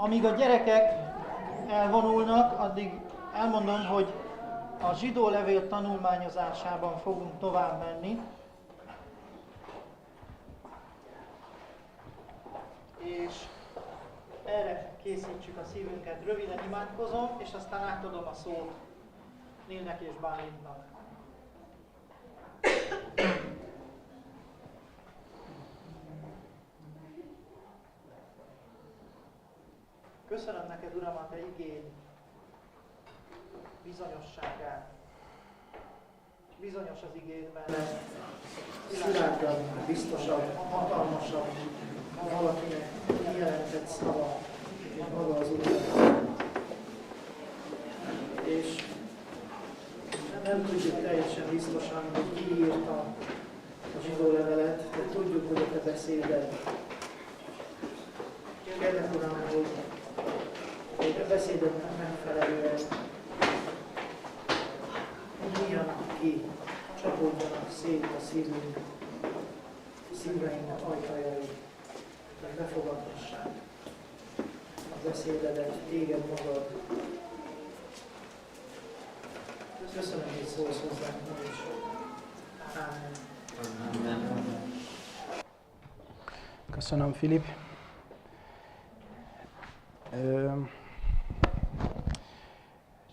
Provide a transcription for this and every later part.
Amíg a gyerekek elvonulnak, addig elmondom, hogy a zsidó levél tanulmányozásában fogunk tovább menni. És erre készítsük a szívünket. Röviden imádkozom, és aztán átadom a szót Nilnek és Bálintnak. Köszönöm neked, Uram, a te igéd bizonyosságát. Bizonyos az igéd, mert szilárdabb, biztosabb, hatalmasabb, valakinek kijelentett szava, mint maga az Úr. És nem tudjuk teljesen biztosan, hogy ki írta a zsidó levelet, de tudjuk, hogy a te beszéded. Kérlek, Uram, hogy a beszédednek megfelelően nyíljanak ki, csapódjanak szét a szíveinknek ajtajai, hogy befogadhassák a beszédedet, téged magad. Köszönöm, hogy szólsz hozzánk ma is. Amen. Köszönöm, Filip.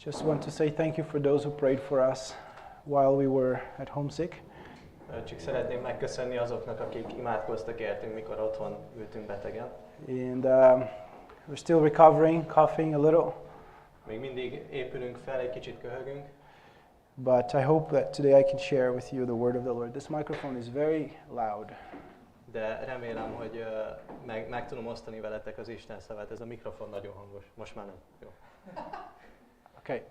Just want to say thank you for those who prayed for us while we were at homesick. Csak szeretném megköszönni azoknak, akik imádkoztak értünk, mikor otthon ültünk betegen. And we're still recovering, coughing a little. Még mindig épülünk fel, egy kicsit köhögünk. But I hope that today I can share with you the word of the Lord. This microphone is very loud. De remélem, hogy meg tudom osztani veletek az Isten szavát. Ez a mikrofon nagyon hangos. Most már nem. Jó. Okay.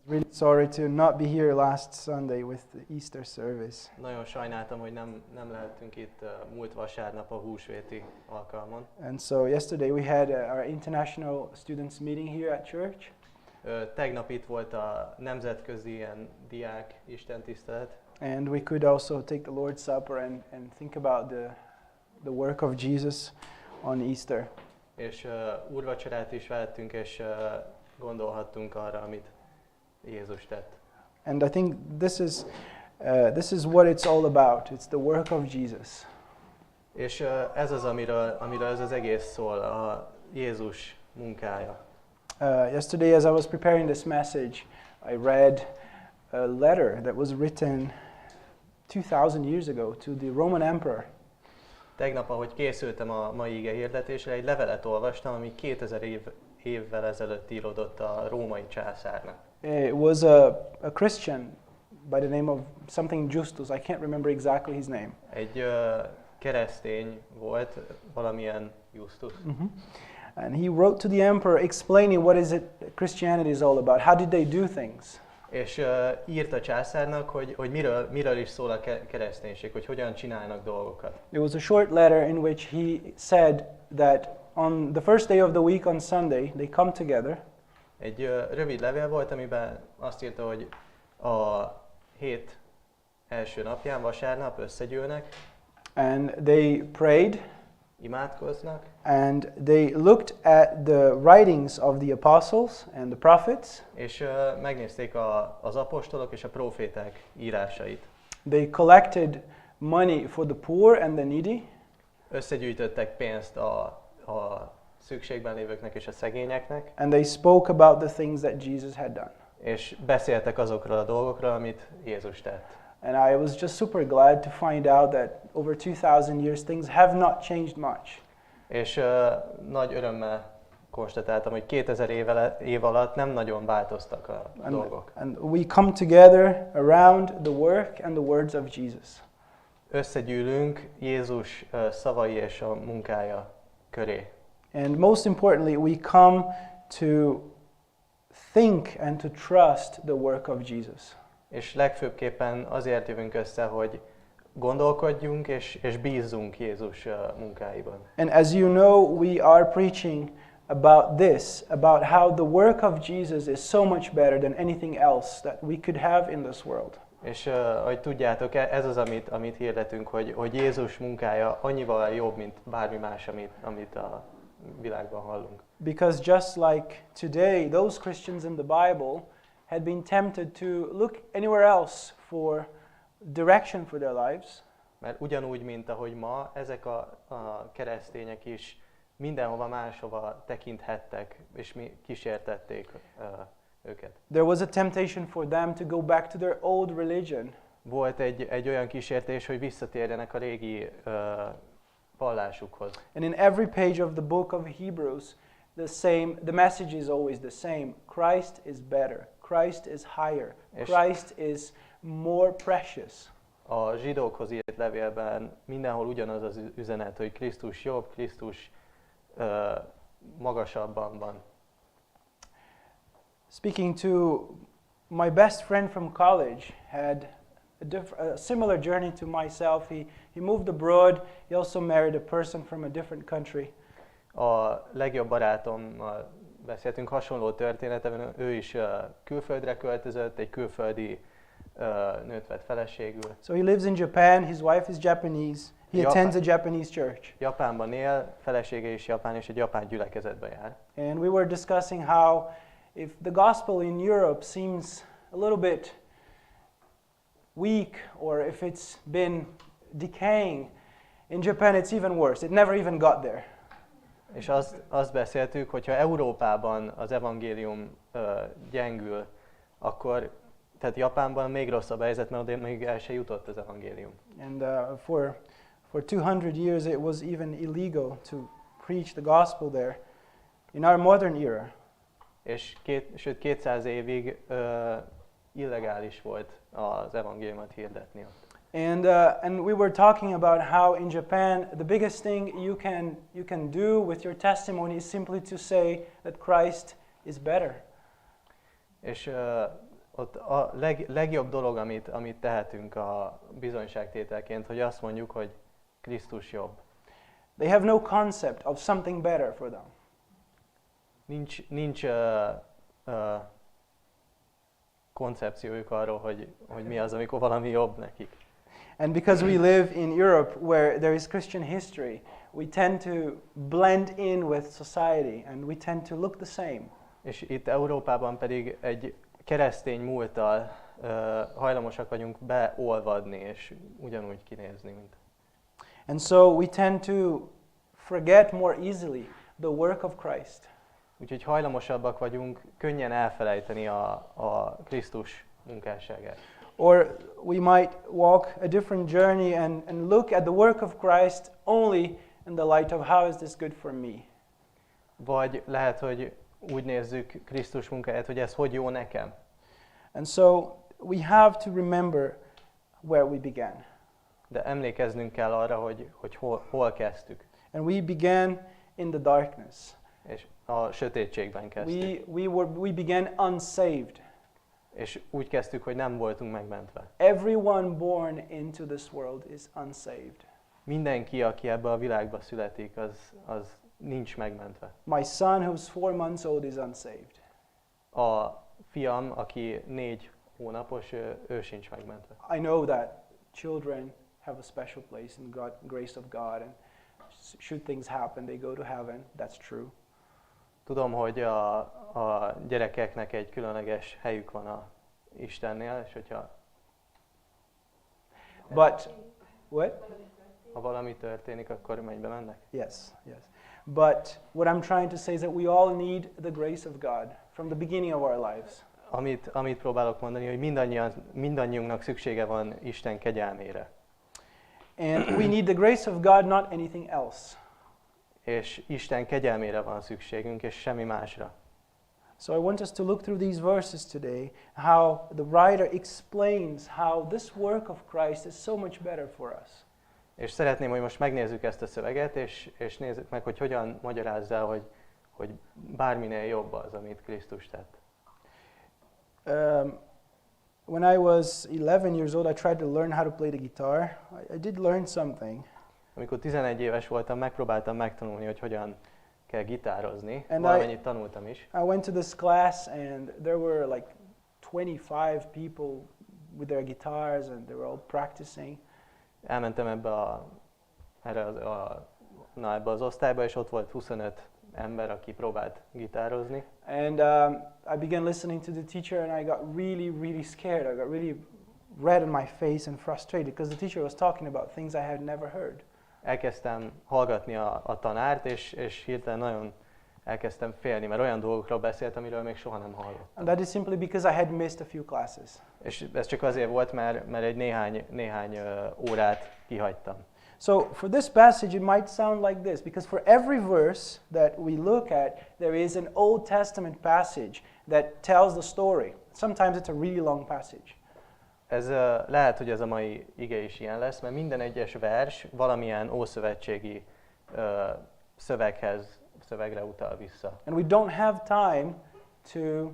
Really sorry to not be here last Sunday with the Easter service. Nagyon sajnáltam, hogy nem lehettünk itt múlt vasárnap a húsvéti alkalmon. And so yesterday we had our international students meeting here at church. Tegnap itt volt a nemzetközi ilyen diák istentisztelet. And we could also take the Lord's Supper and think about the work of Jesus on Easter. És úrvacsorát is vettünk, és gondolhattunk arra, amit Jézus tett. And I think this is what it's all about. It's the work of Jesus. És ez az, amiről ez az egész szól, a Jézus munkája. Yesterday, as I was preparing this message, I read a letter that was written 2000 years ago to the Roman Emperor. Tegnap, ahogy készültem a mai ige hirdetésre, egy levelet olvastam, ami 2000 évvel ezelőtt íródott a római császárnak. It was a Christian by the name of something Justus. I can't remember exactly his name. Egy keresztény volt, valamilyen Justus. Mm-hmm. And he wrote to the emperor explaining what is it Christianity is all about. How did they do things? És írt a császárnak, hogy miről is szól a kereszténység, hogy hogyan csinálnak dolgokat. It was a short letter in which he said that on the first day of the week on Sunday they come together. Egy rövid levél volt, amiben azt írta, hogy a hét első napján, vasárnap összegyűlnek. And they prayed. Imádkoznak. And they looked at the writings of the apostles and the prophets. És megnézték az apostolok és a próféták írásait. They collected money for the poor and the needy. Összegyűjtöttek pénzt a szükségben lévőknek és a szegényeknek. And they spoke about the things that Jesus had done. És beszéltek azokról a dolgokról, amit Jézus tett. And I was just super glad to find out that over 2000 years things have not changed much. És nagy örömmel konstatáltam, hogy 2000 év alatt nem nagyon változtak a dolgok. And we come together around the work and the words of Jesus. Összegyűlünk Jézus szavai és a munkája köré. And most importantly, we come to think and to trust the work of Jesus. És legfőbbképpen azért jövünk össze, hogy gondolkodjunk és bízzunk Jézus munkáiban. And as you know, we are preaching about this, about how the work of Jesus is so much better than anything else that we could have in this world. És ahogy tudjátok, ez az, amit hirdetünk, hogy Jézus munkája annyival jobb, mint bármi más, amit világban hallunk. Because just like today, those Christians in the Bible had been tempted to look anywhere else for direction for their lives. Mert ugyanúgy, mint ahogy ma, ezek a keresztények is mindenhova máshova tekinthettek, és mi kísértették őket. There was a temptation for them to go back to their old religion. Volt egy olyan kísértés, hogy visszatérjenek a régi vallásukhoz. And in every page of the book of Hebrews, the message is always the same. Christ is better. Christ is higher. Christ is more precious. A Zsidókhoz írt levélben mindenhol ugyanaz az üzenet, hogy Krisztus jobb, Krisztus magasabban van. Speaking to my best friend from college, had a similar journey to myself. He moved abroad. He also married a person from a different country. A legjobb barátommal beszéltünk hasonló történetben, ő is külföldre költözött, egy külföldi nőt vett feleségül. So he lives in Japan, his wife is Japanese. He attends a Japanese church. Japánban él, felesége is japán, és egy japán gyülekezetben jár. And we were discussing how if the gospel in Europe seems a little bit weak, or if it's been decaying, in Japan it's even worse. It never even got there. És azt beszéltük, hogyha Európában az evangélium gyengül, akkor tehát Japánban még rosszabb a helyzet, mert oda még el se jutott az evangélium. And for 200 years it was even illegal to preach the gospel there in our modern era. És sőt 200 évig illegális volt az evangéliumot hirdetni ott. And we were talking about how in Japan the biggest thing you can do with your testimony is simply to say that Christ is better. És ott a legjobb dolog, amit tehetünk a bizonyságtételként, hogy azt mondjuk, hogy Krisztus jobb. They have no concept of something better for them. Nincs koncepciójuk arról, hogy mi az, amikor valami jobb nekik. And because we live in Europe where there is Christian history, we tend to blend in with society and we tend to look the same. És itt Európában pedig egy keresztény múlttal hajlamosak vagyunk beolvadni és ugyanúgy kinézni, mint. And so we tend to forget more easily the work of Christ. Úgyhogy hajlamosabbak vagyunk könnyen elfelejteni a Krisztus munkásságát. Or we might walk a different journey and look at the work of Christ only in the light of how is this good for me. Vagy lehet, hogy úgy nézzük Krisztus munkáját, hogy ez hogy jó nekem. And so we have to remember where we began. De emlékeznünk kell arra, hogy hol kezdtük. And we began in the darkness. És a sötétségben kezdtük. We began unsaved. És úgy kezdtük, hogy nem voltunk megmentve. Everyone born into this world is unsaved. Mindenki, aki ebbe a világba születik, az nincs megmentve. My son, who's 4 months old, is unsaved. A fiam, aki 4 hónapos, ő sincs megmentve. I know that children have a special place in the grace of God, and should things happen, they go to heaven. That's true. Tudom, hogy a gyerekeknek egy különleges helyük van a Istennél, és hogyha But what? Ha valami történik, akkor mennybe mennek? Yes. But what I'm trying to say is that we all need the grace of God from the beginning of our lives. Amit próbálok mondani, hogy mindannyiunknak szüksége van Isten kegyelmére. And we need the grace of God, not anything else. És Isten kegyelmére van szükségünk, és semmi másra. So I want us to look through these verses today, how the writer explains how this work of Christ is so much better for us. És szeretném, hogy most megnézzük ezt a szöveget, és nézzük meg, hogy hogyan magyarázza, hogy bárminél jobb az, amit Krisztus tett. When I was 11 years old, I tried to learn how to play the guitar. I did learn something. Amikor 11 éves voltam, megpróbáltam megtanulni, hogy hogyan kell gitározni. Valamennyit tanultam is. I went to this class and there were like 25 people with their guitars and they were all practicing. Elmentem ebbe az osztályba, és ott volt 25 ember, aki próbált gitározni. And I began listening to the teacher, and I got really scared. I got really red in my face and frustrated because the teacher was talking about things I had never heard. Elkezdtem hallgatni a tanárt, és hirtelen nagyon elkezdtem félni, mert olyan dolgokról beszélt, amiről még soha nem hallottam. And that is simply because I had missed a few classes. És ez csak azért volt, mert egy néhány órát kihagytam. So for this passage it might sound like this, because for every verse that we look at, there is an Old Testament passage that tells the story. Sometimes it's a really long passage. Ez lehet, hogy ez a mai ige is ilyen lesz, mert minden egyes vers valamilyen ószövetségi szövegre utal vissza. And we don't have time to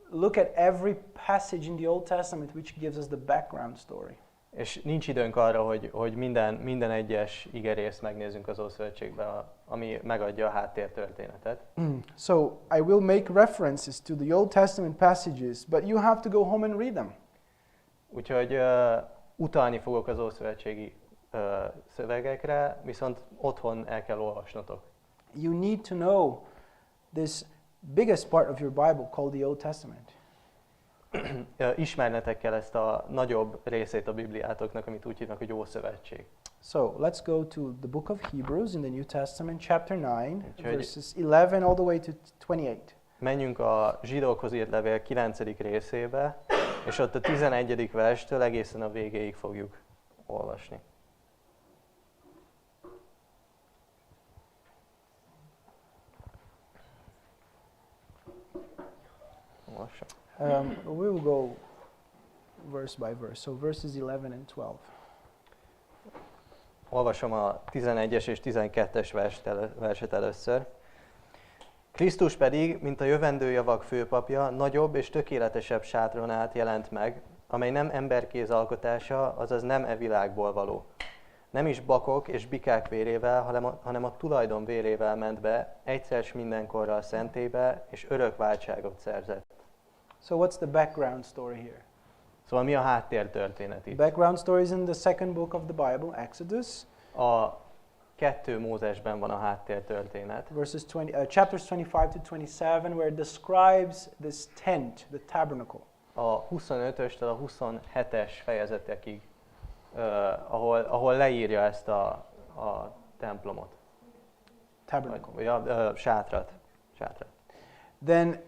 look at every passage in the Old Testament which gives us the background story. És nincs időnk arra, hogy minden egyes igerészt megnézzünk az Ószövetségben, ami megadja a háttértörténetet. So I will make references to the Old Testament passages, but you have to go home and read them. Úgyhogy utalni fogok az Ószövetségi szövegekre, viszont otthon el kell olvasnotok. You need to know this biggest part of your Bible called the Old Testament. Ismernetek kell ezt a nagyobb részét a Bibliátoknak, amit úgy hívnak, hogy Ószövetség. So let's go to the book of Hebrews in the New Testament, chapter 9, verses 11 all the way to 28. Menjünk a Zsidókhoz írt levél 9. részébe, és ott a 11. verstől egészen a végéig fogjuk olvasni. We will go verse by verse. So verses 11 and 12. Olvasom a 11-es és 12-es verset először. Krisztus pedig, mint a jövendő javak főpapja, nagyobb és tökéletesebb sátron át jelent meg, amely nem emberkéz alkotása, azaz nem e világból való. Nem is bakok és bikák vérével, hanem a tulajdon vérével ment be, egyszer s mindenkorra a szentébe, és örök váltságot szerzett. So what's the background story here? Szóval mi a háttértörténet itt? Background story is in the second book of the Bible, Exodus. A 2 Mózesben van a háttértörténet. Chapters 25 to 27, where it describes this tent, the tabernacle. A 25-östől a 27-es fejezetekig, ahol leírja ezt a templomot. Tabernacle. Vagy a sátrat. Then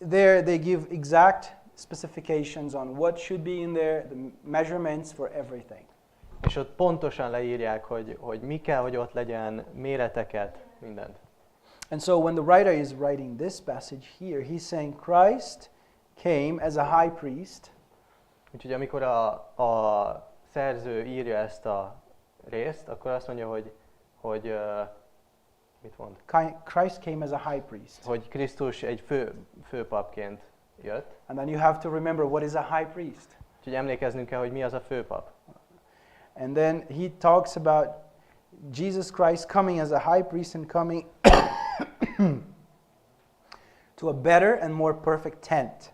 there they give exact specifications on what should be in there, the measurements for everything. És ott pontosan leírják, hogy mi kell, hogy ott legyen, méreteket, mindent. And so when the writer is writing this passage here, he's saying Christ came as a high priest. Úgyhogy amikor a szerző írja ezt a részt, akkor azt mondja, hogy mit mond? Christ came as a high priest. Hogy Krisztus egy főpapként jött. And then you have to remember what is a high priest. Úgyhogy emlékeznünk kell, hogy mi az a főpap. And then he talks about Jesus Christ coming as a high priest and coming to a better and more perfect tent.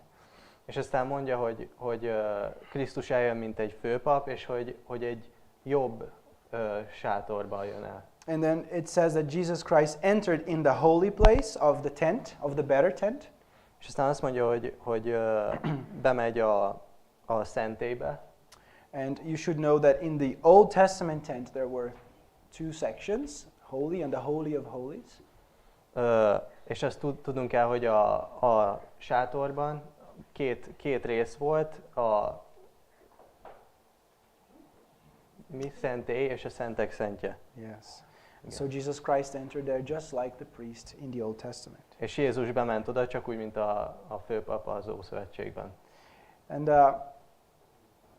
És aztán mondja, hogy Krisztus eljön, mint egy főpap, és hogy egy jobb sátorba jön el. And then it says that Jesus Christ entered in the holy place of the tent, of the better tent. És aztán azt mondja, hogy bemegy a szentélybe. And you should know that in the Old Testament tent there were 2 sections, holy and the holy of holies. És azt tudnunk kell, hogy a sátorban két rész volt, a mi szentély és a szentek szentje. Yes. So Jesus Christ entered there just like the priest in the Old Testament. És Jézus bement oda, csak úgy, mint a főpap az Ószövetségben. And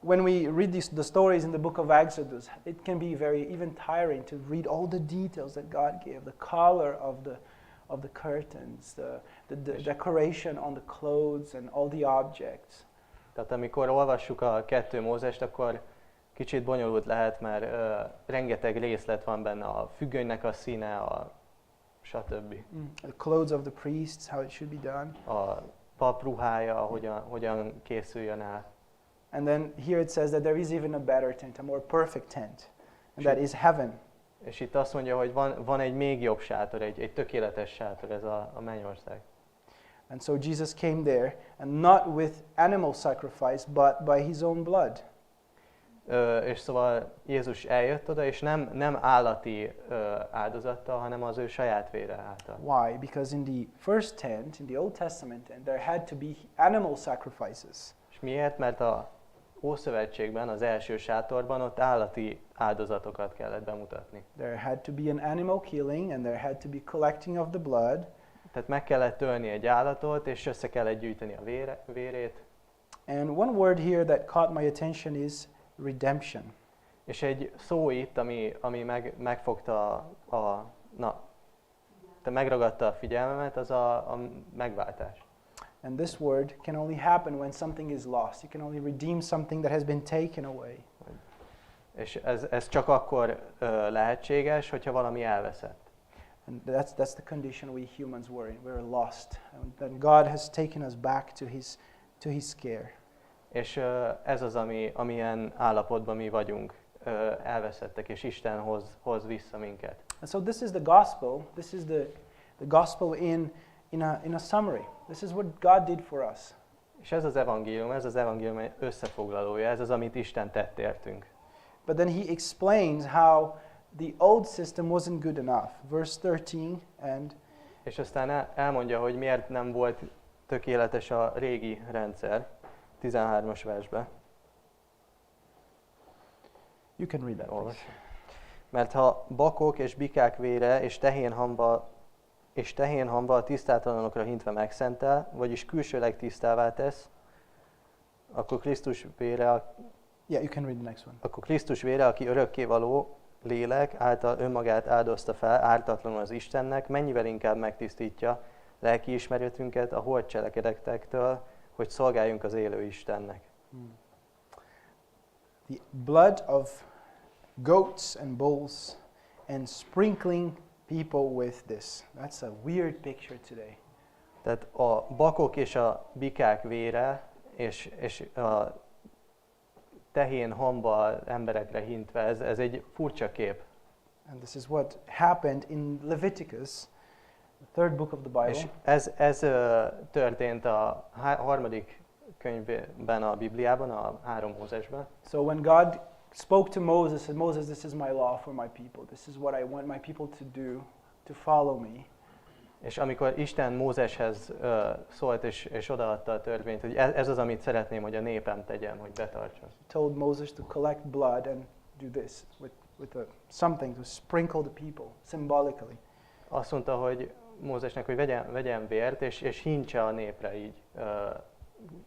when we read the stories in the book of Exodus, it can be very even tiring to read all the details that God gave, the color of the curtains, the decoration on the clothes and all the objects. Tehát amikor olvassuk a 2 Mózest, akkor kicsit bonyolult lehet, mert rengeteg részlet van benne, a függönynek a színe, a stb. The clothes of the priests, how it should be done. A pap ruhája, hogyan készüljön el. And then here it says that there is even a better tent, a more perfect tent, and that is heaven. És itt azt mondja, hogy van egy még jobb sátor, egy tökéletes sátor, ez a mennyország. And so Jesus came there, and not with animal sacrifice, but by his own blood. És szóval Jézus eljött oda, és nem állati áldozattal, hanem az ő saját vére által. Why? Because in the first tent, in the Old Testament, there had to be animal sacrifices. És miért? Mert a Ószövetségben, az első sátorban ott állati áldozatokat kellett bemutatni. There had to be an animal killing, and there had to be collecting of the blood. Tehát meg kellett ölni egy állatot, és össze kellett gyűjteni a vérét. And one word here that caught my attention is redemption. És egy szó itt, ami megfogta megragadta a figyelmemet, az a megváltás. And this word can only happen when something is lost. You can only redeem something that has been taken away. És ez csak akkor lehetséges, hogyha valami elveszett. And that's the condition we humans were in. We're lost. And then God has taken us back to his care. És ez az, amilyen állapotban mi vagyunk, elveszettek, és Isten hoz vissza minket. And so this is the gospel. This is the gospel in a summary. This is what God did for us. És ez az evangélium összefoglalója, ez az, amit Isten tett értünk. But then he explains how the old system wasn't good enough. Verse 13 and és aztán elmondja, hogy miért nem volt tökéletes a régi rendszer, 13-as versben. You can read that. Please. Mert ha bakok és bikák vére és tehénhamba a tisztátalanokra hintve megszentel, vagyis külsőleg tisztává tesz, akkor Krisztus vére, you can read the next one. Akkor Krisztus vére, aki örökkévaló lélek által önmagát áldozta fel ártatlanul az Istennek, mennyivel inkább megtisztítja lelki ismeretünket a holt cselekedetektől, hogy szolgáljunk az élő Istennek. The blood of goats and bulls and sprinkling people with this. That's a weird picture today. Tehát a bakok és a bikák vére és a tehén hamba emberekre hintve, ez egy furcsa kép. And this is what happened in Leviticus, the third book of the Bible. És ez történt a harmadik könyvben a Bibliában, a 3 Mózesben. So when God spoke to Moses, said, Moses, this is my law for my people. This is what I want my people to do, to follow me. És amikor Isten Mózeshez szólt és odaadta a törvényt, hogy ez az, amit szeretném, hogy a népem tegyen, hogy betartson. He told Moses to collect blood and do this with something to sprinkle the people symbolically. Azt mondta, hogy Mózesnek, hogy vegyen vért és hintse a népre így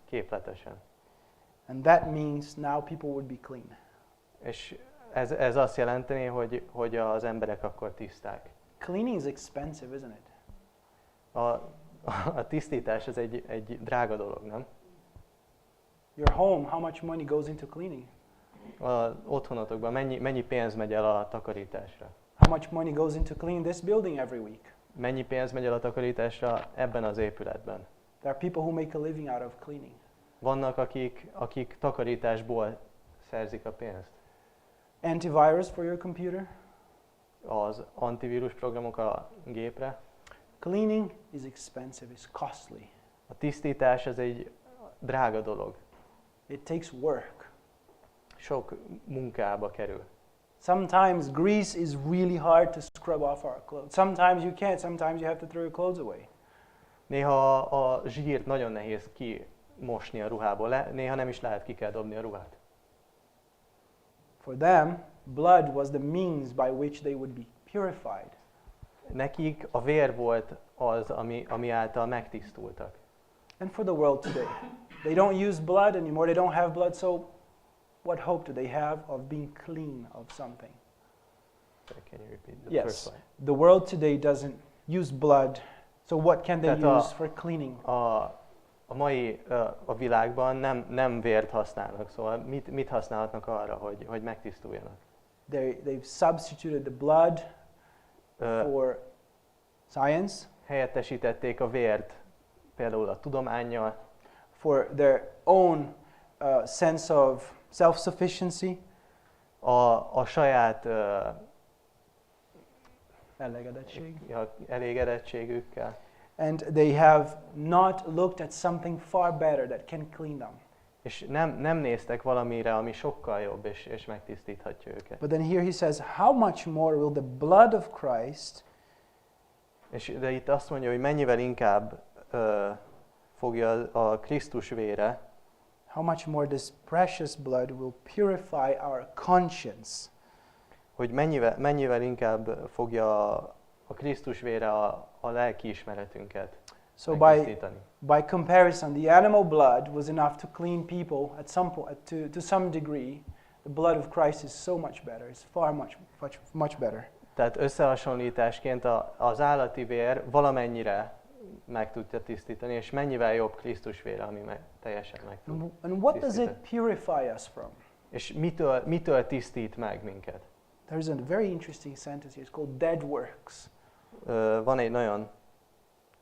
képletesen. And that means now people would be clean. És ez azt jelenteni, hogy az emberek akkor tiszták. Cleaning is expensive, isn't it? A tisztítás ez egy drága dolog, nem? Your home, how much money goes into cleaning? Az otthonotokban mennyi pénz megy el a takarításra? How much money goes into cleaning this building every week? Mennyi pénz megy el a takarításra ebben az épületben? There are people who make a living out of cleaning. Vannak, akik takarításból szerzik a pénzt. Antivirus for your computer? Az antivírus programok a gépre. Cleaning is expensive, it's costly. A tisztítás ez egy drága dolog. It takes work. Sok munkába kerül. Sometimes grease is really hard to scrub off our clothes. Sometimes you can't, sometimes you have to throw your clothes away. Néha a zsírt nagyon nehéz kimosni a ruhából, néha nem is lehet, ki kell dobni a ruhát. For them, blood was the means by which they would be purified. Nekik a vér volt az, ami által megtisztultak. And for the world today, they don't use blood anymore, they don't have blood, so what hope do they have of being clean of something? Can you repeat the first Yes, line? the world today doesn't use blood, so what can they Tehát use for cleaning? A mai a világban nem vért használnak, szóval mit használhatnak arra, hogy megtisztuljanak? They've substituted the blood for science, helyettesítették a vért például a tudománnyal, for their own sense of self-sufficiency, a saját elégedettségükkel. And they have not looked at something far better that can clean them. És nem néztek valamire, ami sokkal jobb, és megtisztíthatja őket. But then here he says, how much more will the blood of Christ, De itt azt mondja, hogy mennyivel inkább fogja a Krisztus vére, how much more this precious blood will purify our conscience. hogy mennyivel inkább fogja a Krisztus vére a lelki ismeretünket So megtisztítani. by comparison, the animal blood was enough to clean people at some point, to some degree. The blood of Christ is so much better. It's far much better. Tehát összehasonlításként az állati vér valamennyire meg tudja tisztítani, és mennyivel jobb Krisztus vére, ami teljesen meg tud And what does it tisztítani. purify us from? És mitől tisztít meg minket? There's a very interesting sentence here. It's called dead works. Van egy nagyon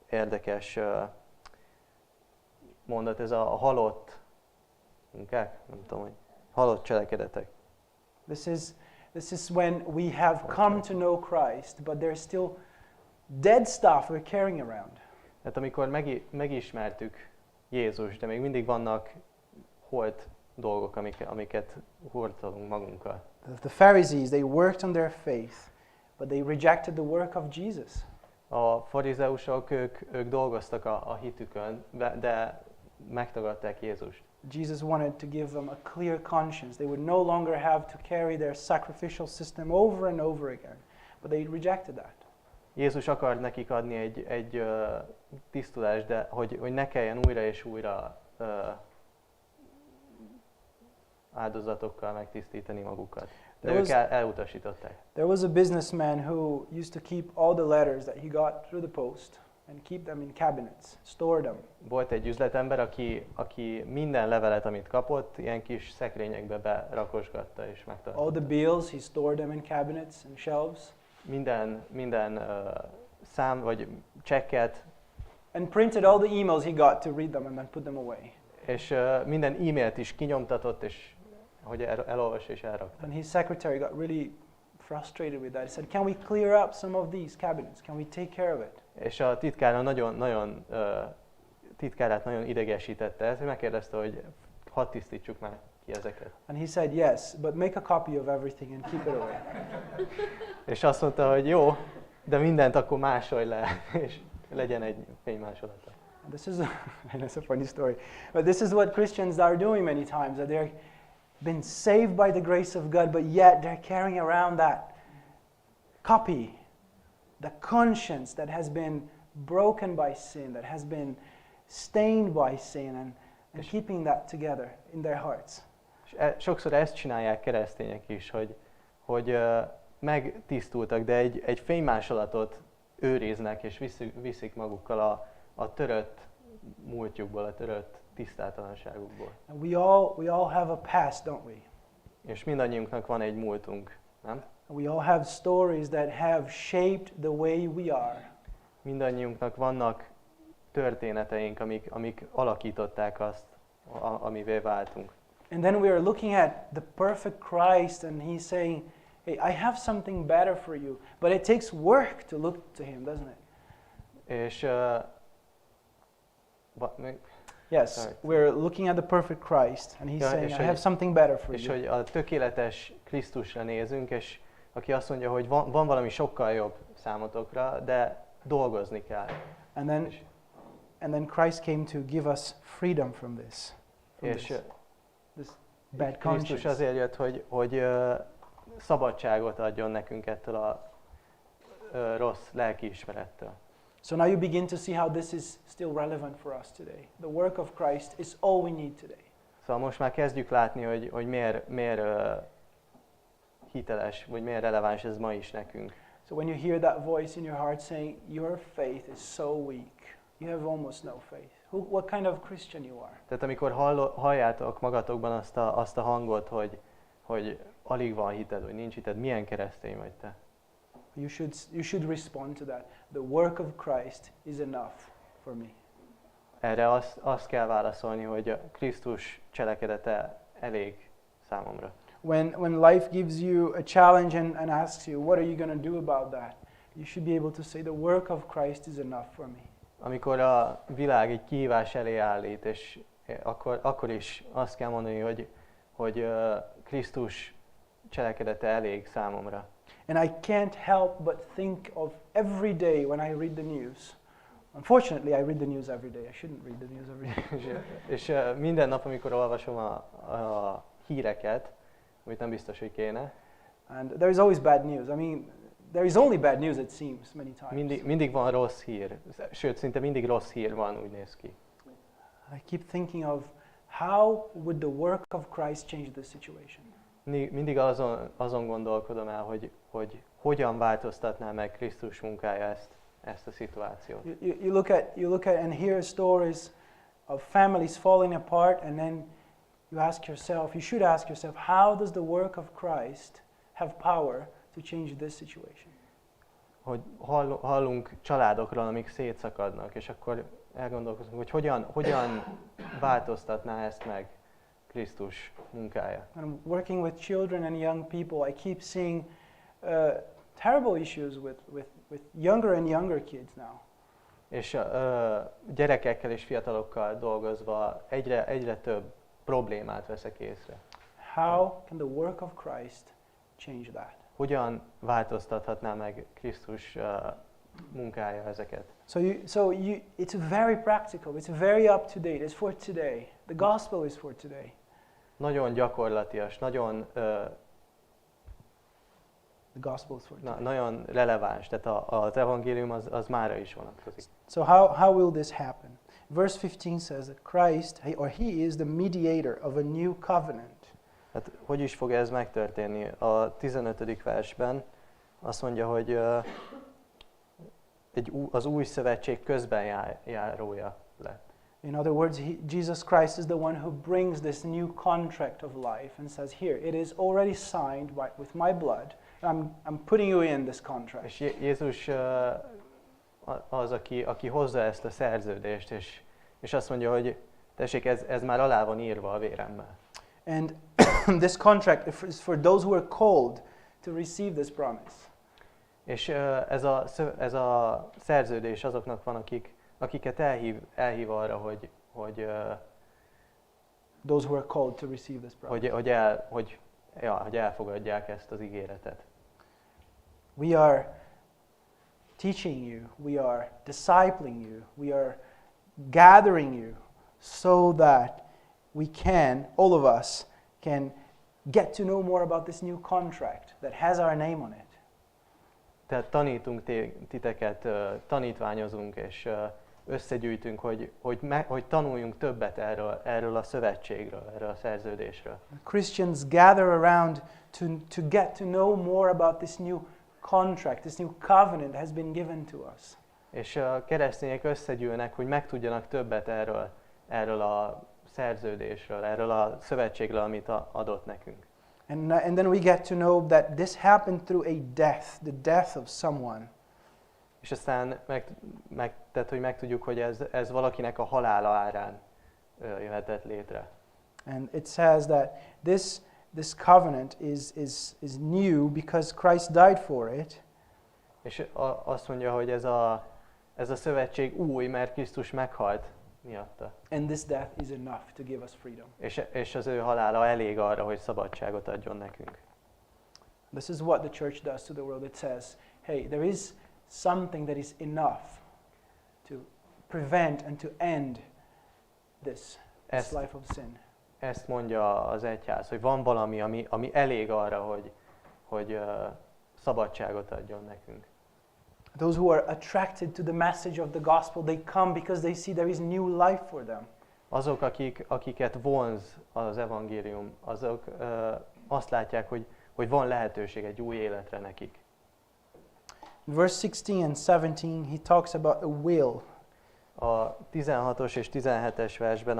érdekes mondat, ez a halott munkák, nem tudom, hogy halott cselekedetek. This is when we have come to know Christ, but there's still dead stuff we're carrying around. Tehát amikor megismertük Jézust, de még mindig vannak holt dolgok, amiket hordozunk magunkkal. The Pharisees, they worked on their faith, but they rejected the work of Jesus. A farizeusok, ők dolgoztak a hitükön, de megtagadták Jézust. Jesus wanted to give them a clear conscience. They would no longer have to carry their sacrificial system over and over again, but they rejected that. Jézus akar nekik adni egy tisztulást, de hogy ne kelljen újra és újra áldozatokkal megtisztítani magukat. De ők elutasították. There was a businessman who used to keep all the letters that he got through the post and keep them in cabinets, store them. Volt egy üzletember, aki minden levelet, amit kapott, ilyen kis szekrényekbe berakosgatta és megtartotta. All the bills, he stored them in cabinets and shelves. Minden szám vagy csekket. And printed all the emails he got to read them and then put them away. És minden e-mailt is kinyomtatott, és hogy elolvassa és elrakta. And his secretary got really frustrated with that. He said, "Can we clear up some of these cabinets? Can we take care of it?" És a titkárát nagyon idegesítette ez, hogy megkérdezte, hogy hadd tisztítsuk már ki ezeket. And he said, "Yes, but make a copy of everything and keep it away." És azt mondta, hogy jó, de mindent akkor másolj le, és legyen egy fénymásolata. This is that's a funny story. But this is what Christians are doing many times. That they're been saved by the grace of God, but yet they're carrying around that copy, the conscience that has been broken by sin, that has been stained by sin, and keeping that together in their hearts. És sokszor ezt csinálják keresztények is, hogy megtisztultak, de egy fénymásolatot őriznek, és viszik magukkal a törött múltjukból, a törött tisztátalanságukból. And we all have a past, don't we? És mindannyiunknak van egy múltunk, nem? And we all have stories that have shaped the way we are. Mindannyiunknak vannak történeteink, amik alakították azt, amivé váltunk. And then we are looking at the perfect Christ, and he's saying, "Hey, I have something better for you." But it takes work to look to him, doesn't it? És Yes, sorry. we're looking at the perfect Christ, and he's saying, "I have something better for És you." hogy a tökéletes Krisztusra nézünk, és aki azt mondja, hogy van valami sokkal jobb számotokra, de dolgozni kell. And then Christ came to give us freedom from this. És This bad Krisztus conscience. azért jött, hogy szabadságot adjon nekünk ettől a rossz lelkiismerettől. So now you begin to see how this is still relevant for us today. The work of Christ is all we need today. Szóval most már kezdjük látni, hogy miért hiteles, vagy miért releváns ez ma is nekünk. So when you hear that voice in your heart saying, "Your faith is so weak, you have almost no faith," what kind of Christian you are? Tehát amikor halljátok magatokban azt a hangot, hogy alig van hited, hogy nincs hited, milyen keresztény vagy te? You should respond to that. The work of Christ is enough for me. Erre azt kell válaszolni, hogy a Krisztus cselekedete elég számomra. When life gives you a challenge and asks you, what are you going to do about that? you should be able to say the work of Christ is enough for me. Amikor a világ egy kihívás elé állít, és akkor is azt kell mondani, hogy Krisztus cselekedete elég számomra. And I can't help but think of every day when I read the news. Unfortunately, I read the news every day. I shouldn't read the news every day. és minden nap, amikor olvasom a híreket, amit nem biztos, hogy kéne. And there is always bad news. I mean, there is only bad news, it seems, many times. Mindig van rossz hír. Sőt, szinte mindig rossz hír van, úgy néz ki. I keep thinking of how would the work of Christ change this situation? Mindig azon gondolkodom el, hogy hogyan változtatná meg Krisztus munkája ezt a szituációt. You look at and hear stories of families falling apart, and then you should ask yourself, how does the work of Christ have power to change this situation? Hogy hallunk családokról, amik szétszakadnak, és akkor elgondolkozunk, hogy hogyan változtatná ezt meg Krisztus munkája. When I'm working with children and young people, I keep seeing terrible issues with younger and younger kids now. És gyerekekkel és fiatalokkal dolgozva egyre több problémát veszek észre. How can the work of Christ change that? Hogyan változtathatná meg Krisztus munkája ezeket? It's very practical. It's very up to date. It's for today. The gospel is for today. Nagyon gyakorlatias, nagyon The gospel is for today. nagyon releváns, tehát az evangélium az mára is vonatkozik. So how will this happen? Verse 15 says that Christ, he is the mediator of a new covenant. Hát hogy is fog ez megtörténni? A 15. versben azt mondja, hogy az új szövetség közbenjárója lett. In other words, Jesus Christ is the one who brings this new contract of life and says, here, it is already signed with my blood. I'm putting you in this contract. És Jézus az, aki hozza ezt a szerződést, és azt mondja, hogy tessék, ez már alá van írva a véremmel. And this contract is for those who are called to receive this promise. És ez a szerződés azoknak van, akiket elhív arra, hogy those who are called to receive this promise. hogy elfogadják ezt az ígéretet. We are teaching you, we are discipling you, we are gathering you so that we can, all of us, can get to know more about this new contract that has our name on it. Tehát tanítunk titeket, tanítványozunk és összegyűjtünk, hogy tanuljunk többet erről a szövetségről, erről a szerződésről. Christians gather around to get to know more about this new contract, this new covenant that has been given to us. És a keresztények összegyűlnek, hogy megtudjanak többet erről a szerződésről, erről a szövetségről, amit adott nekünk. And then we get to know that this happened through a death, the death of someone. És aztán hogy megtudjuk, hogy ez valakinek a halála árán jöhetett létre. And it says that this covenant is new because Christ died for it. És azt mondja, hogy ez a szövetség új, mert Krisztus meghalt miatta. And this death is enough to give us freedom. És az ő halála elég arra, hogy szabadságot adjon nekünk. This is what the church does to the world. It says, hey, there is something that is enough to prevent and to end this life of sin. Ezt mondja az egyház, hogy van valami, ami elég arra, hogy szabadságot adjon nekünk. Those who are attracted to the message of the gospel, they come because they see there is new life for them. Azok, akiket vonz az evangélium, azok azt látják, hogy van lehetőség egy új életre nekik. In verse 16 and 17, he talks about a will. A 16-os és 17-es versben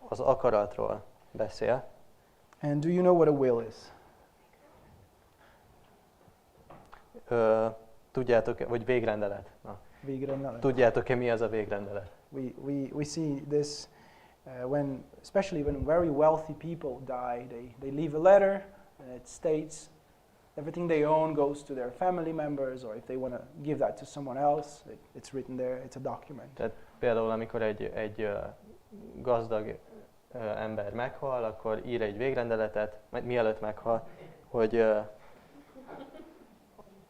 az akaratról beszél. And do you know what a will is? Tudjátok, vagy végrendelet? Na. Végrendelet. Tudjátok-e, mi az a végrendelet? We see this especially when very wealthy people die, they leave a letter and it states Everything they own goes to their family members, or if they want to give that to someone else, it's written there, it's a document. Tehát például amikor egy gazdag ember meghal, akkor ír egy végrendeletet, mielőtt meghal,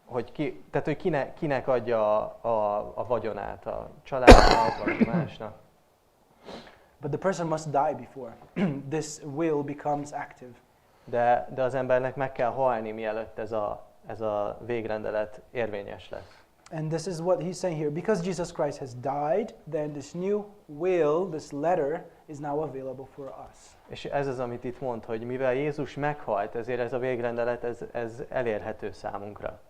hogy kinek adja a vagyonát, a családnak, vagy másnak. But the person must die before this will becomes active. De az embernek meg kell halni, mielőtt ez a végrendelet érvényes lesz. And this is what he's saying here. Because Jesus Christ has died, then this new will, this letter, is now available for us. És ez az, amit itt mond, hogy mivel Jézus meghalt, ezért ez a végrendelet, ez elérhető számunkra.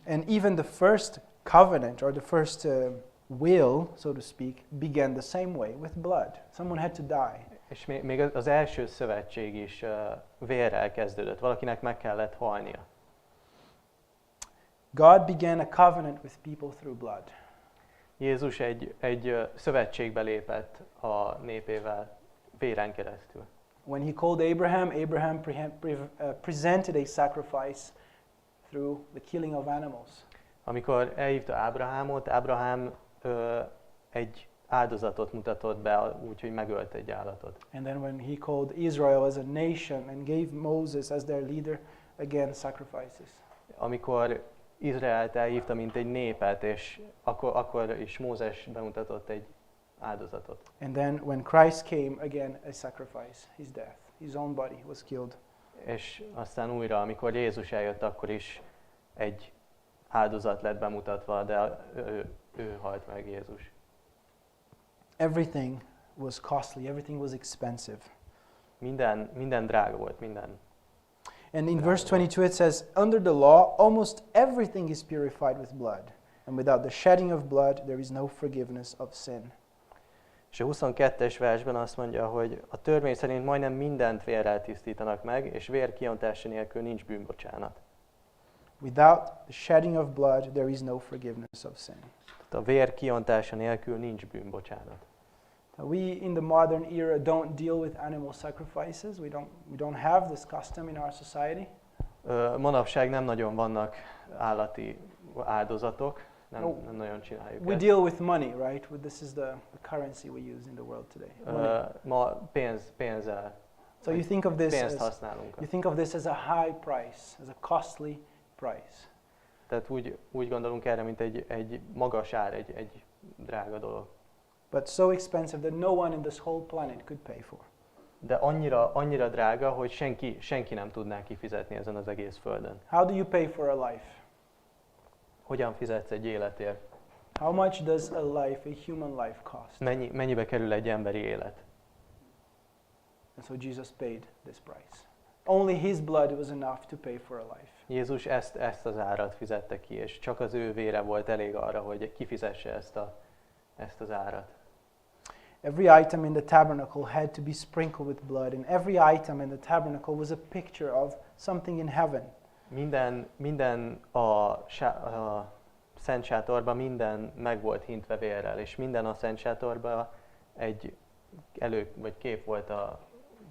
And even the first covenant, or the first will, so to speak, began the same way, with blood. Someone had to die. És még az első szövetség is vérrel kezdődött. Valakinek meg kellett halnia. God began a covenant with people through blood. Jézus egy szövetségbe lépett a népével véren keresztül. When he called Abraham, Abraham presented a sacrifice through the killing of animals. Amikor elhívta Ábrahámot, Ábrahám egy áldozatot mutatott be, úgyhogy megölt egy állatot. And then when he called Israel as a nation and gave Moses as their leader, again sacrifices. Amikor Izraelt elhívta, mint egy népet, és akkor is Mózes bemutatott egy áldozatot. And then when Christ came, again a sacrifice, his death. His own body was killed. És aztán újra, amikor Jézus eljött, akkor is egy áldozat lett bemutatva, de ő halt meg, Jézus. Everything was costly, everything was expensive. Minden drága volt, minden. And in verse 22 it says, under the law, almost everything is purified with blood. And without the shedding of blood, there is no forgiveness of sin. És a 22-es versben azt mondja, hogy a törvény szerint majdnem mindent vérrel tisztítanak meg, és vér kiontása nélkül nincs bűnbocsánat. Without the shedding of blood, there is no forgiveness of sin. A vér kiontása nélkül nincs bűnbocsánat. We in the modern era don't deal with animal sacrifices. We don't have this custom in our society. Manapság nem nagyon vannak állati áldozatok, nem nagyon csináljuk We ezt. deal with money, right? This is the currency we use in the world today. Ma pénzzel. So you think of this Pénzt használunk. you think of this as a high price, as a costly price. Tehát úgy gondolunk erre, mint egy magas ár, egy drága dolog. But so expensive that no one in this whole planet could pay for. De annyira drága, hogy senki nem tudná kifizetni ezen az egész földön. How do you pay for a life? Hogyan fizetsz egy életért? How much does a life, a human life cost? Mennyibe kerül egy emberi élet? And so Jesus paid this price. Only his blood was enough to pay for a life. Jézus ezt az árat fizette ki, és csak az ő vére volt elég arra, hogy kifizesse ezt az árat. Every item in the tabernacle had to be sprinkled with blood, and every item in the tabernacle was a picture of something in heaven. Minden a Szent Sátorban minden meg volt hintve vérrel, és minden a Szent Sátorban egy vagy kép volt a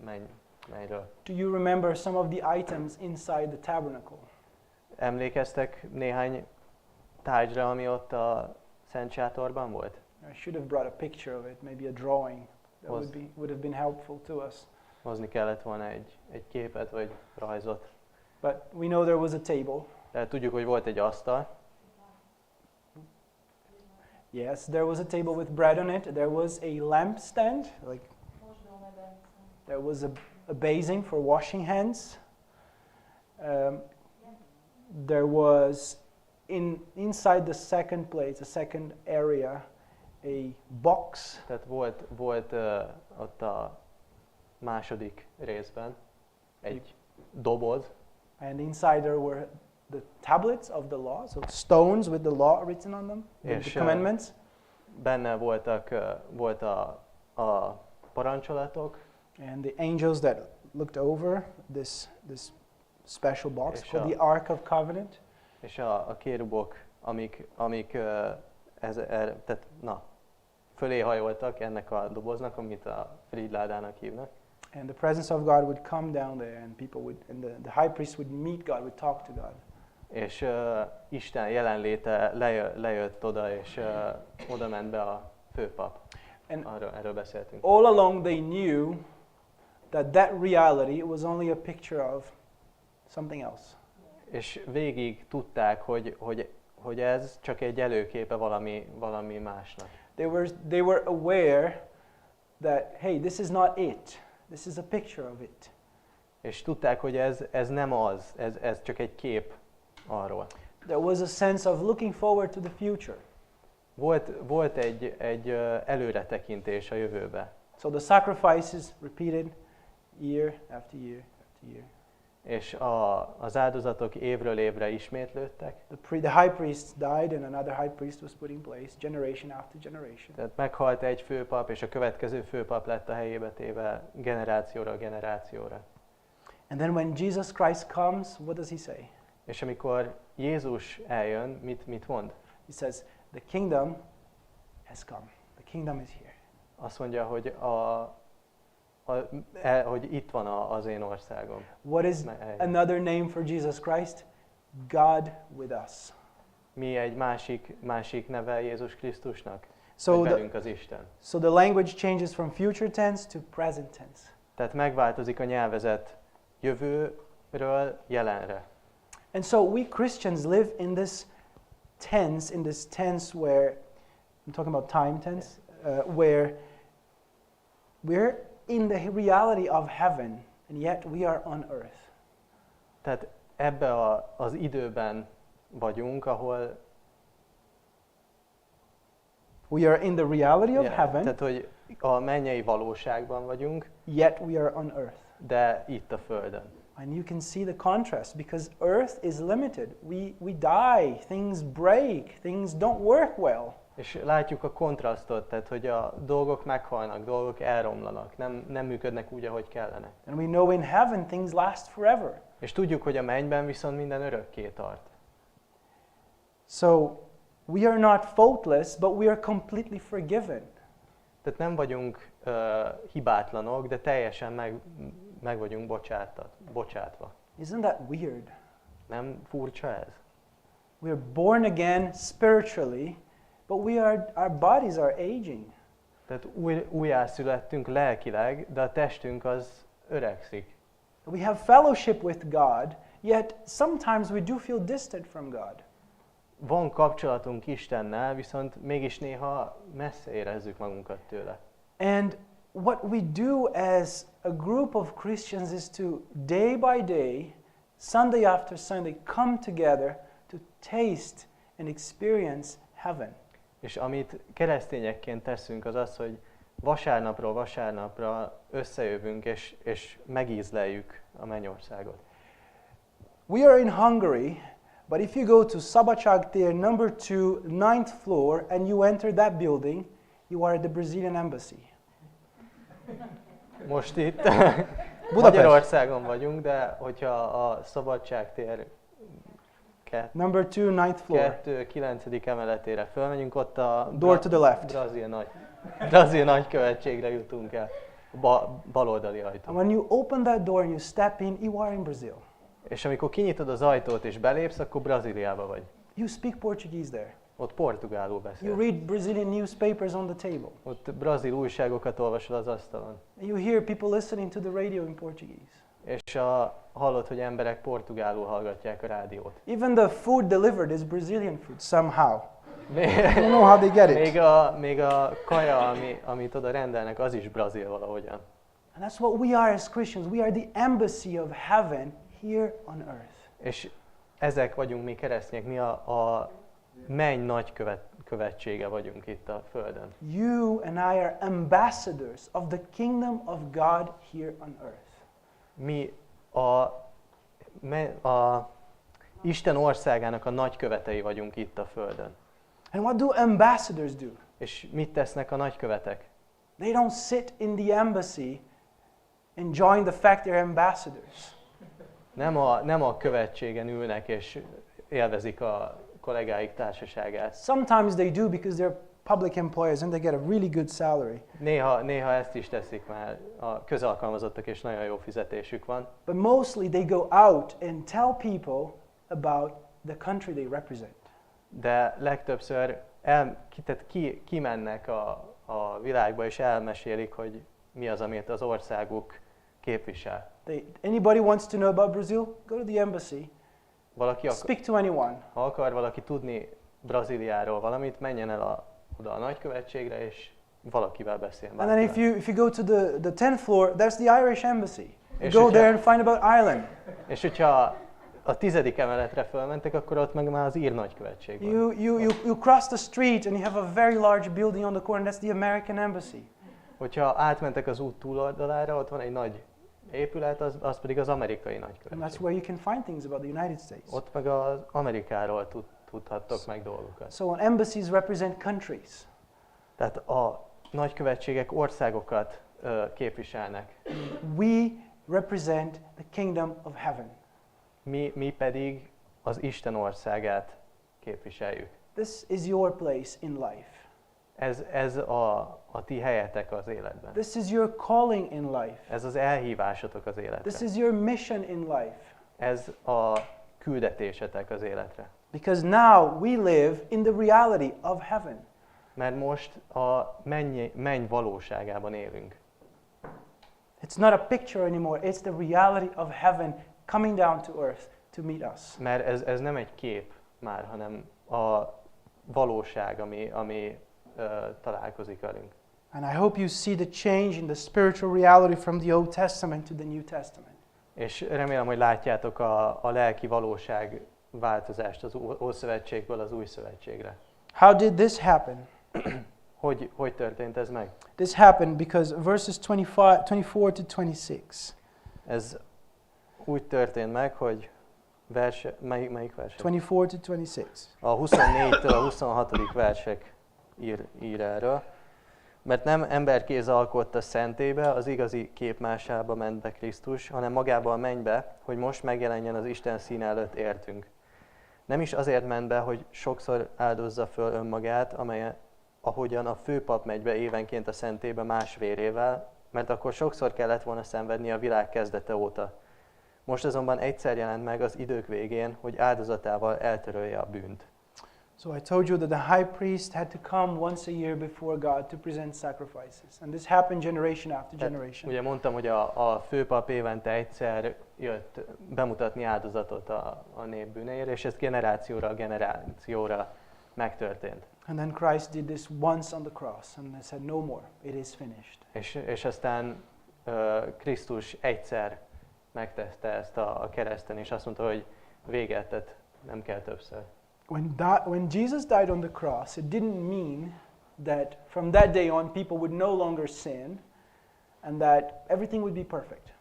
mennyről. Do you remember some of the items inside the tabernacle? Emlékeztek néhány tárgyra, ami ott a Szent Sátorban volt? I should have brought a picture of it, maybe a drawing. That would have been helpful to us. Hozni kellett volna egy képet vagy rajzot. But we know there was a table. De tudjuk, hogy volt egy asztal. Yes, there was a table with bread on it. There was a lampstand, there was a basin for washing hands. There was inside the second place, the second area, a box. Tehát volt ott a második részben egy doboz. And inside there were the tablets of the law, so stones with the law written on them, the commandments. Benne volt a parancsolatok. And the angels that looked over this special box called the Ark of Covenant. És a kérubok, amik fölé hajoltak ennek a doboznak, amit a Fridládának hívnak. And the presence of God would come down there, and people would, and the high priest would meet God, would talk to God. És Isten jelenléte lejött oda, és oda ment be a főpap. Erről beszéltünk. All along they knew that reality was only a picture of something else. És végig tudták, hogy ez csak egy előképe valami másnak. They were aware that, hey, this is not it. This is a picture of it. És tudták, hogy ez nem az, ez csak egy kép arról. There was a sense of looking forward to the future. Volt egy előretekintés a jövőbe. So the sacrifices repeated year after year after year. És az áldozatok évről évre ismétlődtek. The high priest died and another high priest was put in place, generation after generation. Tehát meghalt egy főpap, és a következő főpap lett a helyébe téve generációra. And then when Jesus Christ comes, what does he say? És amikor Jézus eljön, mit mond? He says, the kingdom has come. The kingdom is here. Azt mondja, hogy hogy itt van az én országom. What is another name for Jesus Christ? God with us. Mi egy másik neve Jézus Krisztusnak? So velünk az Isten. So the language changes from future tense to present tense. Tehát megváltozik a nyelvezet jövőről jelenre. And so we Christians live in this tense where, I'm talking about time tense, where we're in the reality of heaven, and yet we are on earth. Tehát ebbe az időben vagyunk, ahol we are in the reality of heaven. Tehát, hogy a mennyei valóságban vagyunk, yet we are on earth. De itt a földön. And you can see the contrast because earth is limited. We die, things break, things don't work well. És látjuk a kontrasztot, tehát hogy a dolgok meghalnak, dolgok elromlanak, nem működnek úgy, ahogy kellene. And we know in heaven things last forever. És tudjuk, hogy a mennyben viszont minden örökké tart. So we are not faultless, but we are completely forgiven. Tehát nem vagyunk hibátlanok, de teljesen meg vagyunk bocsátva. Isn't that weird? Nem furcsa ez? We are born again spiritually, but our bodies are aging. Tehát újjászülettünk lelkileg, de a testünk az öregszik. We have fellowship with God, yet sometimes we do feel distant from God. Van kapcsolatunk Istennel, viszont mégis néha messze érezzük magunkat tőle. And what we do as a group of Christians is to day by day, Sunday after Sunday, come together to taste and experience heaven. És amit keresztényekként teszünk, az az, hogy vasárnapról vasárnapra összejövünk és megízleljük a mennyországot. We are in Hungary, but if you go to Szabadság tér number 2, 9th floor, and you enter that building, you are at the Brazilian embassy. Most itt Magyarországon vagyunk, de hogyha a Szabadság tér number 2, 9th floor. 9. emeletére fölmegyünk, ott a door to the left. Brazil nagykövetségre jutunk el, baloldali ajtó. And when you open that door and you step in, you are in Brazil. És amikor kinyitod az ajtót és belépsz, akkor Brazíliába vagy. You speak Portuguese there. Ott portugálul beszélsz. You read Brazilian newspapers on the table. Ott brazil újságokat olvasol az asztalon. You hear people listening to the radio in Portuguese. És hallod, hogy emberek portugálul hallgatják a rádiót. Even the food delivered is Brazilian food somehow. I don't know how they get it. Még a kaja, amit oda rendelnek, az is brazil valahogyan. And that's what we are as Christians. We are the embassy of heaven here on earth. És ezek vagyunk mi keresztények, mi a menny nagykövetsége vagyunk itt a földön. You and I are ambassadors of the kingdom of God here on earth. Mi a Isten országának a nagykövetei vagyunk itt a földön. And what do ambassadors do? És mit tesznek a nagykövetek? They don't sit in the embassy enjoying the fact they're ambassadors. Nem a követségen ülnek és élvezik a kollégáik társaságát. Sometimes they do because they're public employers and they get a really good salary. Néha ezt is teszik már a közalkalmazottak, és nagyon jó fizetésük van. But mostly they go out and tell people about the country they represent. De legtöbbször kimennek a világba, és elmesélik, hogy mi az, amit az országuk képvisel. Anybody wants to know about Brazil? Go to the embassy. Speak to anyone. Ha akar valaki tudni Brazíliáról valamit, menjen el oda a nagykövetségre, és valakivel beszéljen. And then if you go to the 10th floor, there's the Irish embassy. Go there and find about Ireland. És hogyha a 10. emeletre fölmentek, akkor ott meg már az ír nagykövetség van. You cross the street and you have a very large building on the corner, that's the American embassy. Hogyha átmentek az út túloldalára, ott van egy nagy épület, az pedig az amerikai nagykövetség. And that's where you can find things about the United States. Ott meg az Amerikáról tudhattok meg dolgokat. So embassies represent countries. Tehát a nagykövetségek országokat képviselnek. We represent the kingdom of heaven. Mi pedig az Isten országát képviseljük. This is your place in life. Ez a ti helyetek az életben. This is your calling in life. Ez az elhívásotok az életre. This is your mission in life. Ez a küldetésetek az életre. Because now we live in the reality of heaven. Mert most a menny valóságában élünk. It's not a picture anymore, it's the reality of heaven coming down to earth to meet us. Mert ez nem egy kép már, hanem a valóság, ami találkozik velünk. And I hope you see the change in the spiritual reality from the Old Testament to the New Testament. És remélem, hogy látjátok a lelki valóság változást az Ószövetségből az Új Szövetségre. How did this happen? Hogy történt ez meg? This happened because verses 24 to 26. Ez úgy történt meg, hogy melyik vers? 24 to 26. A 24-től a 26. versek ír erről. Mert nem emberkéz alkotta szentébe, az igazi képmásába ment be Krisztus, hanem magába a mennybe, hogy most megjelenjen az Isten színe előtt értünk. Nem is azért ment be, hogy sokszor áldozza föl önmagát, ahogyan a főpap megy be évenként a szentébe más vérével, mert akkor sokszor kellett volna szenvedni a világ kezdete óta. Most azonban egyszer jelent meg az idők végén, hogy áldozatával eltörölje a bűnt. So I told you that the high priest had to come once a year before God to present sacrifices. And this happened generation after generation. Ugye mondtam, hogy a főpap évente egyszer jött bemutatni áldozatot a nép bűneért, és ez generációra megtörtént. And then Christ did this once on the cross and they said no more, it is finished. És aztán Krisztus egyszer megtette ezt a kereszten, és azt mondta, hogy véget, tehát nem kell többször. When Jesus died on the cross, it didn't mean that from that day on people would no longer sin and that everything would be perfect.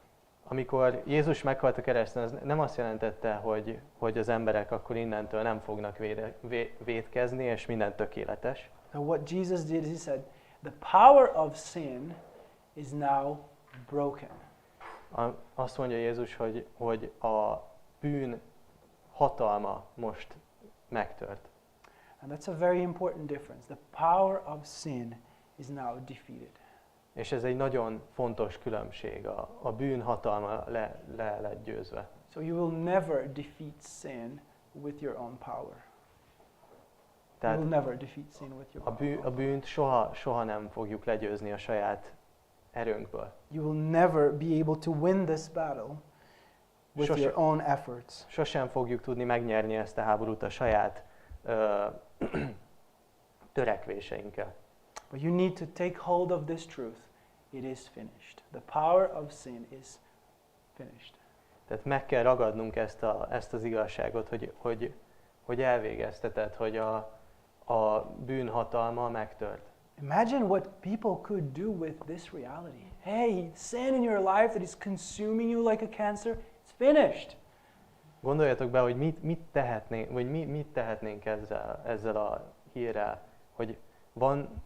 Amikor Jézus meghalt a kereszten, az nem azt jelentette, hogy az emberek akkor innentől nem fognak vétkezni, és minden tökéletes. So what Jesus did is he said, the power of sin is now broken. Azt mondja Jézus, hogy a bűn hatalma most megtört. And that's a very important difference. The power of sin is now defeated. És ez egy nagyon fontos különbség. A bűn hatalma le lett győzve. So you will never defeat sin with your own power. Tehát you will never defeat sin with your own power. A bűnt soha nem fogjuk legyőzni a saját erőnkből. You will never be able to win this battle with your own efforts. Sosem fogjuk tudni megnyerni ezt a háborút a saját törekvéseinkkel. But you need to take hold of this truth. It is finished. The power of sin is finished. Tehát meg kell ragadnunk ezt az igazságot, hogy elvégeztetett, hogy a bűn hatalma megtört. Imagine what people could do with this reality. Hey, sin in your life that is consuming you like a cancer, it's finished. Gondoljatok be, hogy mit tehetnénk ezzel a hírrel, hogy van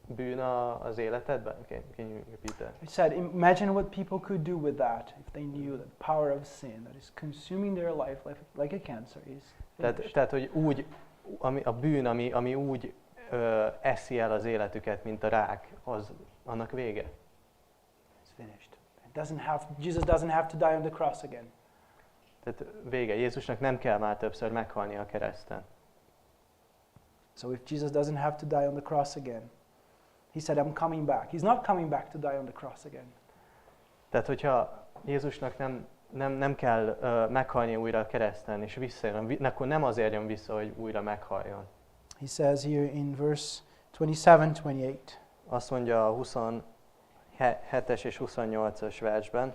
bűn az életedben? Can you repeat that? I said, imagine what people could do with that if they knew that the power of sin that is consuming their life like a cancer is finished. Tehát hogy úgy, a bűn, ami úgy eszi el az életüket, mint a rák, annak vége. It's finished. Jesus doesn't have to die on the cross again. Tehát vége. Jézusnak nem kell már többször meghalni a kereszten. So if Jesus doesn't have to die on the cross again, he said, I'm coming back. He's not coming back to die on the cross again. Tehát, hogyha Jézusnak nem kell meghalni újra a kereszten, és visszajön, akkor nem azért jön vissza, hogy újra meghalljon. He says here in verse 27-28. Azt mondja a 27-es és 28-as versben,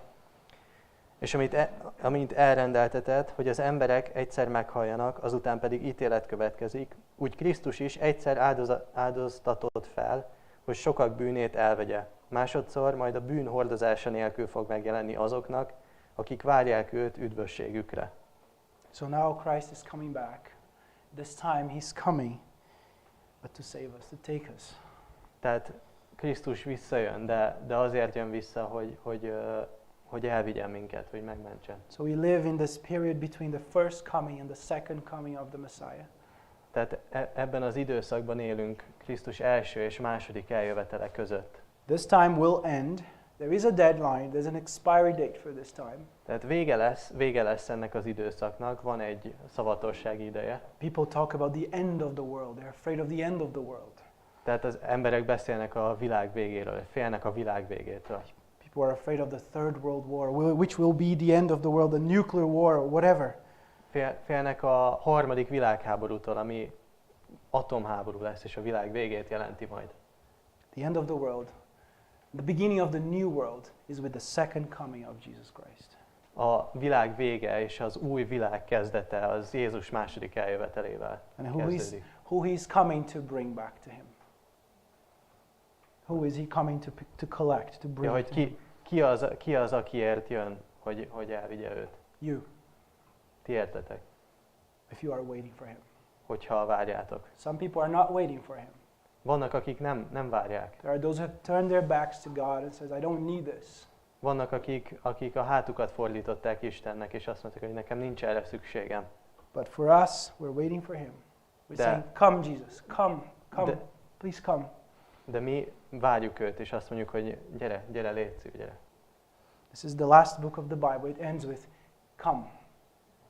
és amint elrendeltetett, hogy az emberek egyszer meghalljanak, azután pedig ítélet következik, úgy Krisztus is egyszer áldoztatott fel, hogy sokak bűnét elvegye. Másodszor majd a bűn hordozása nélkül fog megjelenni azoknak, akik várják őt üdvösségükre. So now Christ is coming back. This time he's coming, but to save us, to take us. Tehát Krisztus visszajön, de azért jön vissza, hogy elvigyen minket, hogy megmentsen. So we live in this period between the first coming and the second coming of the Messiah. Tehát ebben az időszakban élünk Krisztus első és második eljövetele között. This time will end. There is a deadline, there's an expiry date for this time. Tehát vége lesz ennek az időszaknak, van egy szavatossági ideje. People talk about the end of the world. They're afraid of the end of the world. Tehát az emberek beszélnek a világ végéről, félnek a világ végétől. People are afraid of the Third World War, which will be the end of the world, the nuclear war, or whatever. Félnek a harmadik világháborútól, ami atomháború lesz, és a világ végét jelenti majd. The end of the world, the beginning of the new world is with the second coming of Jesus Christ. A világ vége és az új világ kezdete az Jézus második eljövetelével kezdődik. Who he's coming to bring back to him? Who is he coming to collect, to bring to him? Ki az, akiért jön, hogy elvigye őt? You. Ti értetek? If you are waiting for him. Hogyha várjátok. Some people are not waiting for him. Vannak, akik nem várják. There are those who have turned their backs to God and says, I don't need this. Vannak, akik a hátukat fordították Istennek, és azt mondták, hogy nekem nincs erre szükségem. But for us, we're waiting for him. We're saying, come Jesus, come, please come. De mi várjuk őt, és azt mondjuk, hogy gyere, légy, gyere. This is the last book of the Bible. It ends with, come.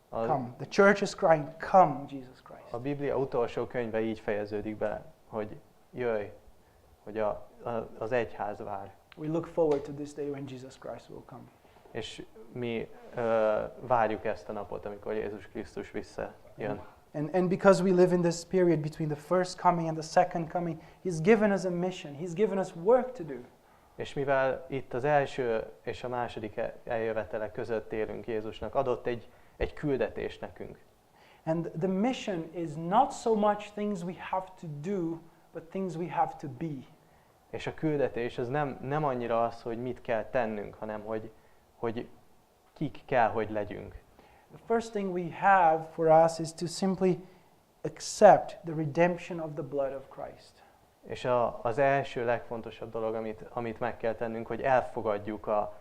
Come. The church is crying, come, Jesus Christ. A Biblia utolsó könyve így fejeződik be, hogy jöjj, hogy az egyház vár. We look forward to this day when Jesus Christ will come. És mi várjuk ezt a napot, amikor Jézus Krisztus visszajön. And because we live in this period between the first coming and the second coming, he's given us a mission. He's given us work to do. És mivel itt az első és a második eljövetele között élünk, Jézusnak adott egy küldetés nekünk. And the mission is not so much things we have to do, but things we have to be. És a küldetés az nem annyira az, hogy mit kell tennünk, hanem hogy kik kell, hogy legyünk. The first thing we have for us is to simply accept the redemption of the blood of Christ. És az első legfontosabb dolog, amit meg kell tennünk, hogy elfogadjuk a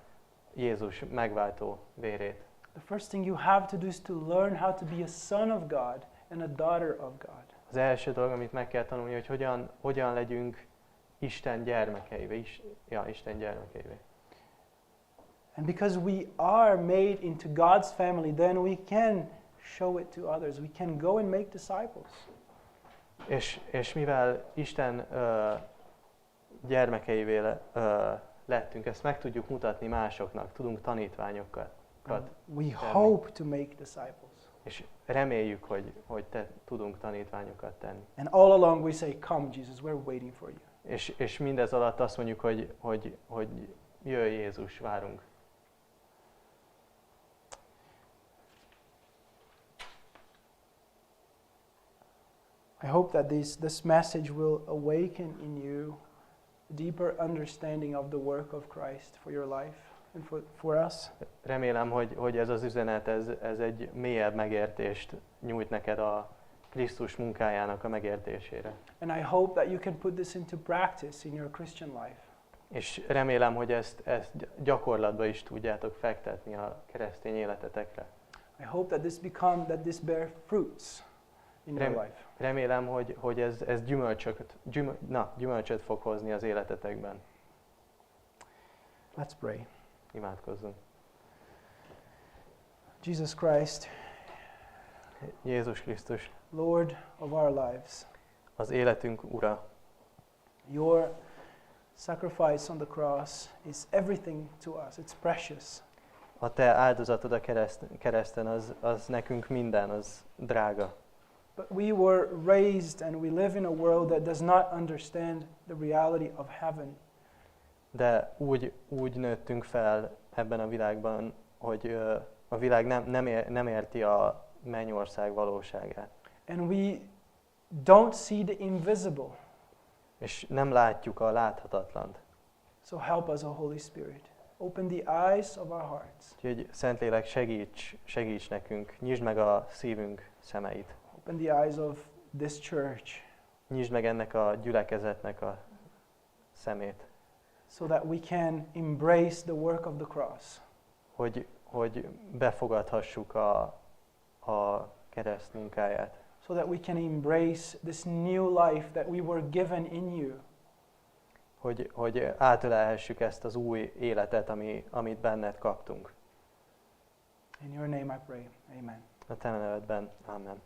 Jézus megváltó vérét. The first thing you have to do is to learn how to be a son of God and a daughter of God. Az első dolog, amit meg kell tanulni, hogy hogyan legyünk Isten gyermekeivé, Isten gyermekeivé. And because we are made into God's family, then we can show it to others. We can go and make disciples. És mivel Isten gyermekeivé lettünk, ezt meg tudjuk mutatni másoknak, tudunk tanítványokat. We hope to make disciples. És reméljük, hogy tudunk tanítványokat tenni. And all along we say, come Jesus, we're waiting for you. És mindez alatt azt mondjuk, hogy jöjj Jézus, várunk. I hope that this message will awaken in you a deeper understanding of the work of Christ for your life and for us. Remélem, hogy ez az üzenet, ez egy mélyebb megértést nyújt neked a Krisztus munkájának a megértésére. And I hope that you can put this into practice in your Christian life. És remélem, hogy ezt gyakorlatba is tudjátok fektetni a keresztény életetekre. I hope that this bear fruits. in your life. Remélem, hogy ez gyümölcsöt fog hozni az életetekben. Let's pray. Imádkozzunk. Jesus Christ, Jézus Krisztus, Lord of our lives, az életünk Ura. your sacrifice on the cross is everything to us. It's precious. A te áldozatod a kereszten az nekünk minden, az drága. But we were raised and we live in a world that does not understand the reality of heaven. De úgy nőttünk fel ebben a világban, hogy a világ nem érti a mennyország valóságát. And we don't see the invisible. És nem látjuk a láthatatlant. So help us, O Holy Spirit. Open the eyes of our hearts. Úgyhogy Szentlélek, segíts nekünk, nyisd meg a szívünk szemeit. Open the eyes of this church. Nyisd meg ennek a gyülekezetnek a szemét. So that we can embrace the work of the cross. Hogy befogadhassuk a kereszt munkáját. So that we can embrace this new life that we were given in you. Hogy átölelhessük ezt az új életet, amit benned kaptunk. In your name I pray. Amen. A te nevedben. Amen.